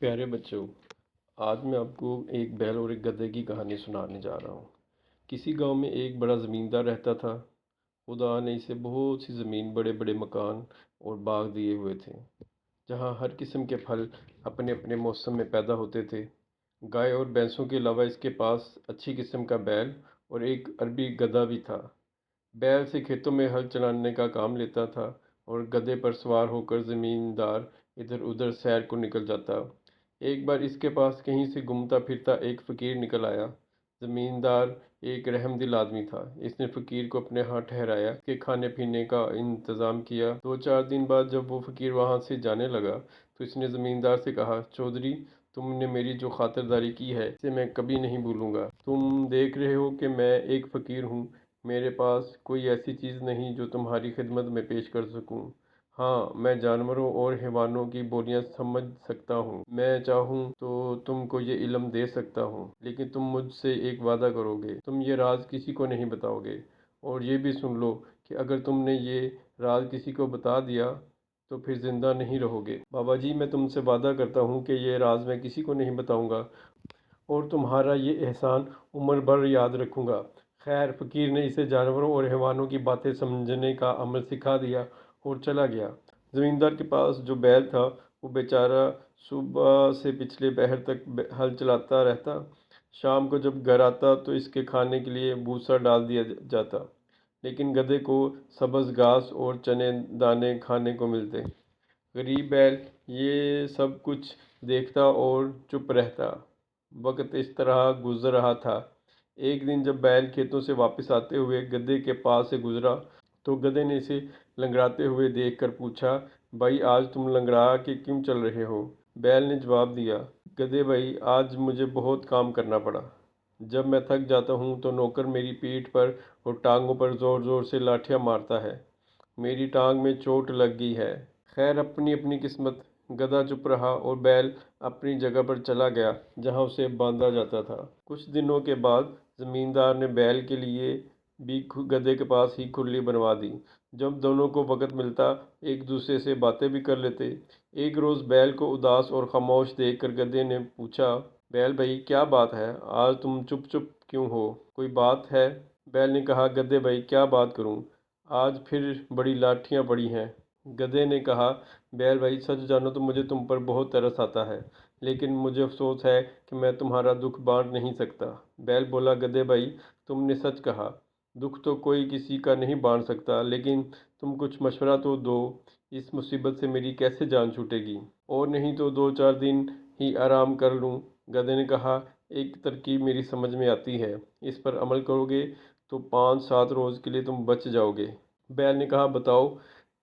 پیارے بچوں، آج میں آپ کو ایک بیل اور ایک گدھے کی کہانی سنانے جا رہا ہوں۔ کسی گاؤں میں ایک بڑا زمیندار رہتا تھا۔ خدا نے اسے بہت سی زمین، بڑے بڑے مکان اور باغ دیے ہوئے تھے، جہاں ہر قسم کے پھل اپنے اپنے موسم میں پیدا ہوتے تھے۔ گائے اور بھینسوں کے علاوہ اس کے پاس اچھی قسم کا بیل اور ایک عربی گدھا بھی تھا۔ بیل سے کھیتوں میں ہل چلانے کا کام لیتا تھا اور گدھے پر سوار ہو کر زمیندار ادھر ادھر سیر کو نکل جاتا۔ ایک بار اس کے پاس کہیں سے گھومتا پھرتا ایک فقیر نکل آیا۔ زمیندار ایک رحم دل آدمی تھا۔ اس نے فقیر کو اپنے ہاں ٹھہرایا، اس کے کھانے پینے کا انتظام کیا۔ 2 4 دن بعد جب وہ فقیر وہاں سے جانے لگا تو اس نے زمیندار سے کہا، چودھری، تم نے میری جو خاطرداری کی ہے اسے میں کبھی نہیں بھولوں گا۔ تم دیکھ رہے ہو کہ میں ایک فقیر ہوں، میرے پاس کوئی ایسی چیز نہیں جو تمہاری خدمت میں پیش کر سکوں۔ ہاں، میں جانوروں اور حیوانوں کی بولیاں سمجھ سکتا ہوں۔ میں چاہوں تو تم کو یہ علم دے سکتا ہوں، لیکن تم مجھ سے ایک وعدہ کرو گے، تم یہ راز کسی کو نہیں بتاؤ گے۔ اور یہ بھی سن لو کہ اگر تم نے یہ راز کسی کو بتا دیا تو پھر زندہ نہیں رہو گے۔ بابا جی، میں تم سے وعدہ کرتا ہوں کہ یہ راز میں کسی کو نہیں بتاؤں گا اور تمہارا یہ احسان عمر بھر یاد رکھوں گا۔ خیر، فقیر نے اسے جانوروں اور حیوانوں کی باتیں سمجھنے کا عمل سکھا دیا اور چلا گیا۔ زمیندار کے پاس جو بیل تھا وہ بیچارہ صبح سے پچھلے پہر تک ہل چلاتا رہتا۔ شام کو جب گھر آتا تو اس کے کھانے کے لیے بھوسا ڈال دیا جاتا، لیکن گدھے کو سبز گھاس اور چنے دانے کھانے کو ملتے۔ غریب بیل یہ سب کچھ دیکھتا اور چپ رہتا۔ وقت اس طرح گزر رہا تھا۔ ایک دن جب بیل کھیتوں سے واپس آتے ہوئے گدھے کے پاس سے گزرا تو گدھے نے اسے لنگڑاتے ہوئے دیکھ کر پوچھا، بھائی، آج تم لنگڑا کے کیوں چل رہے ہو؟ بیل نے جواب دیا، گدھے بھائی، آج مجھے بہت کام کرنا پڑا۔ جب میں تھک جاتا ہوں تو نوکر میری پیٹھ پر اور ٹانگوں پر زور زور سے لاٹھیاں مارتا ہے۔ میری ٹانگ میں چوٹ لگ گئی ہے۔ خیر، اپنی اپنی قسمت۔ گدھا چپ رہا اور بیل اپنی جگہ پر چلا گیا جہاں اسے باندھا جاتا تھا۔ کچھ دنوں کے بعد زمیندار نے بیل کے لیے بھی گدھے کے پاس ہی کھرلی بنوا دی۔ جب دونوں کو وقت ملتا ایک دوسرے سے باتیں بھی کر لیتے۔ ایک روز بیل کو اداس اور خاموش دیکھ کر گدھے نے پوچھا، بیل بھائی، کیا بات ہے؟ آج تم چپ چپ کیوں ہو؟ کوئی بات ہے؟ بیل نے کہا، گدھے بھائی، کیا بات کروں؟ آج پھر بڑی لاٹھیاں پڑی ہیں۔ گدھے نے کہا، بیل بھائی، سچ جانو تو مجھے تم پر بہت ترس آتا ہے، لیکن مجھے افسوس ہے کہ میں تمہارا دکھ بانٹ نہیں سکتا۔ بیل بولا، گدھے بھائی، تم نے سچ کہا، دکھ تو کوئی کسی کا نہیں بانٹ سکتا، لیکن تم کچھ مشورہ تو دو، اس مصیبت سے میری کیسے جان چھوٹے گی؟ اور نہیں تو 2 4 دن ہی آرام کر لوں۔ گدھے نے کہا، ایک ترکیب میری سمجھ میں آتی ہے، اس پر عمل کرو گے تو 5 7 روز کے لیے تم بچ جاؤ گے۔ بیل نے کہا، بتاؤ۔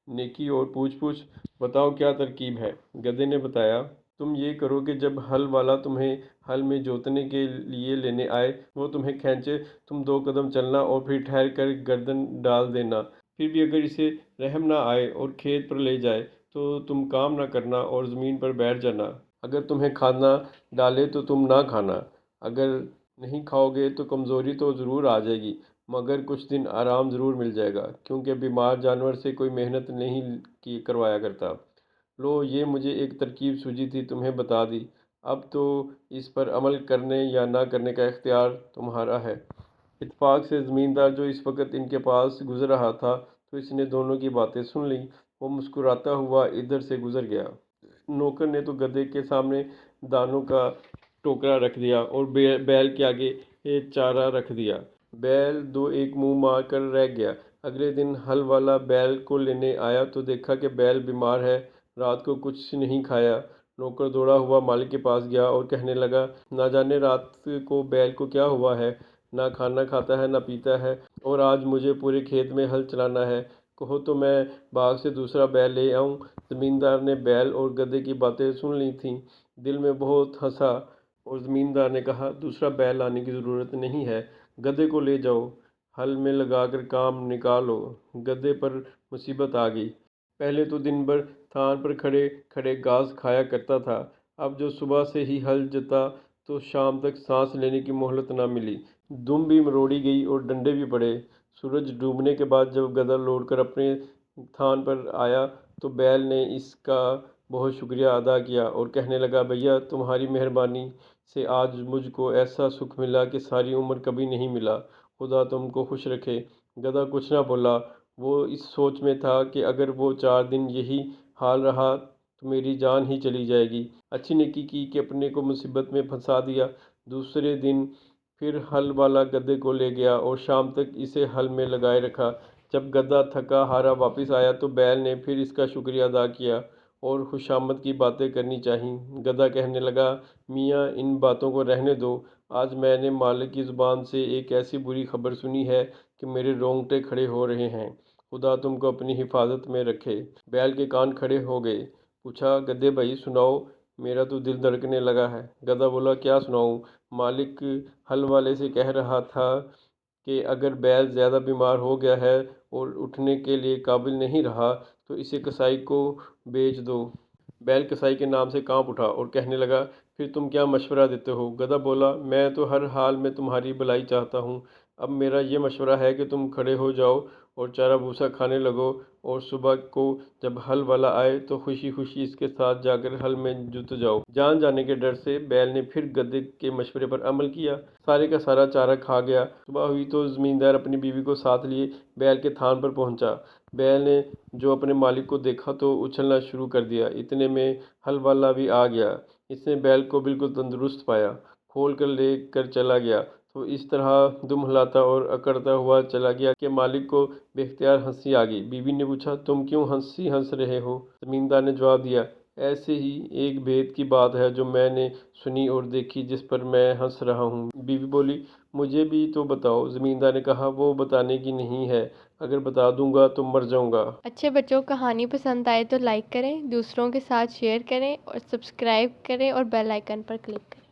نیکی اور پوچھ پوچھ، بتاؤ کیا ترکیب ہے؟ گدھے نے بتایا، تم یہ کرو کہ جب ہل والا تمہیں ہل میں جوتنے کے لیے لینے آئے وہ تمہیں کھینچے، تم 2 قدم چلنا اور پھر ٹھہر کر گردن ڈال دینا۔ پھر بھی اگر اسے رحم نہ آئے اور کھیت پر لے جائے تو تم کام نہ کرنا اور زمین پر بیٹھ جانا۔ اگر تمہیں کھانا ڈالے تو تم نہ کھانا۔ اگر نہیں کھاؤ گے تو کمزوری تو ضرور آ جائے گی، مگر کچھ دن آرام ضرور مل جائے گا، کیونکہ بیمار جانور سے کوئی محنت نہیں کروایا کرتا۔ لو، یہ مجھے ایک ترکیب سوجھی تھی، تمہیں بتا دی، اب تو اس پر عمل کرنے یا نہ کرنے کا اختیار تمہارا ہے۔ اتفاق سے زمیندار جو اس وقت ان کے پاس گزر رہا تھا تو اس نے دونوں کی باتیں سن لیں۔ وہ مسکراتا ہوا ادھر سے گزر گیا۔ نوکر نے تو گدھے کے سامنے دانوں کا ٹوکرا رکھ دیا اور بیل کے آگے چارہ رکھ دیا۔ بیل دو ایک منہ مار کر رہ گیا۔ اگلے دن ہل والا بیل کو لینے آیا تو دیکھا کہ بیل بیمار ہے، رات کو کچھ نہیں کھایا۔ نوکر دوڑا ہوا مالک کے پاس گیا اور کہنے لگا، نہ جانے رات کو بیل کو کیا ہوا ہے، نہ کھانا کھاتا ہے نہ پیتا ہے، اور آج مجھے پورے کھیت میں ہل چلانا ہے، کہو تو میں باغ سے دوسرا بیل لے آؤں۔ زمیندار نے بیل اور گدھے کی باتیں سن لی تھیں، دل میں بہت ہنسا اور زمیندار نے کہا، دوسرا بیل لانے کی ضرورت نہیں ہے، گدھے کو لے جاؤ، ہل میں لگا کر کام نکالو۔ گدھے پر مصیبت آ گئی۔ پہلے تو دن بھر تھان پر کھڑے کھڑے گھاس کھایا کرتا تھا، اب جو صبح سے ہی ہل جتا تو شام تک سانس لینے کی مہلت نہ ملی۔ دم بھی مروڑی گئی اور ڈنڈے بھی پڑے۔ سورج ڈوبنے کے بعد جب گدھا لوٹ کر اپنے تھان پر آیا تو بیل نے اس کا بہت شکریہ ادا کیا اور کہنے لگا، بھیا تمہاری مہربانی سے آج مجھ کو ایسا سکھ ملا کہ ساری عمر کبھی نہیں ملا، خدا تم کو خوش رکھے۔ گدھا کچھ نہ بولا، وہ اس سوچ میں تھا کہ اگر وہ 4 دن یہی حال رہا تو میری جان ہی چلی جائے گی۔ اچھی نیکی کی کہ اپنے کو مصیبت میں پھنسا دیا۔ دوسرے دن پھر حل والا گدھے کو لے گیا اور شام تک اسے حل میں لگائے رکھا۔ جب گدھا تھکا ہارا واپس آیا تو بیل نے پھر اس کا شکریہ ادا کیا اور خوشامد کی باتیں کرنی چاہییں۔ گدھا کہنے لگا، میاں ان باتوں کو رہنے دو، آج میں نے مالک کی زبان سے ایک ایسی بری خبر سنی ہے کہ میرے رونگٹے کھڑے ہو رہے ہیں، خدا تم کو اپنی حفاظت میں رکھے۔ بیل کے کان کھڑے ہو گئے، پوچھا، گدھے بھائی سناؤ، میرا تو دل دھڑکنے لگا ہے۔ گدھا بولا، کیا سناؤں؟ مالک حل والے سے کہہ رہا تھا کہ اگر بیل زیادہ بیمار ہو گیا ہے اور اٹھنے کے لیے قابل نہیں رہا تو اسے کسائی کو بیچ دو۔ بیل کسائی کے نام سے کانپ اٹھا اور کہنے لگا، پھر تم کیا مشورہ دیتے ہو؟ گدھا بولا، میں تو ہر حال میں تمہاری بھلائی چاہتا ہوں، اب میرا یہ مشورہ ہے کہ تم کھڑے ہو جاؤ اور چارہ بھوسا کھانے لگو، اور صبح کو جب حل والا آئے تو خوشی خوشی اس کے ساتھ جا کر حل میں جت جاؤ۔ جان جانے کے ڈر سے بیل نے پھر گدھے کے مشورے پر عمل کیا، سارے کا سارا چارہ کھا گیا۔ صبح ہوئی تو زمیندار اپنی بیوی کو ساتھ لیے بیل کے تھان پر پہنچا۔ بیل نے جو اپنے مالک کو دیکھا تو اچھلنا شروع کر دیا، اتنے میں حل والا بھی آ گیا۔ اس نے بیل کو بالکل تندرست پایا، کھول کر لے کر چلا گیا تو اس طرح دم ہلاتا اور اکڑتا ہوا چلا گیا کہ مالک کو بے اختیار ہنسی آ گئی۔ بیوی نے پوچھا، تم کیوں ہنس رہے ہو؟ زمیندار نے جواب دیا، ایسے ہی ایک بھید کی بات ہے جو میں نے سنی اور دیکھی جس پر میں ہنس رہا ہوں۔ بیوی بولی، مجھے بھی تو بتاؤ۔ زمیندار نے کہا، وہ بتانے کی نہیں ہے، اگر بتا دوں گا تو مر جاؤں گا۔ اچھے بچوں، کہانی پسند آئے تو لائک کریں، دوسروں کے ساتھ شیئر کریں اور سبسکرائب کریں اور بیل آئیکن پر کلک کریں۔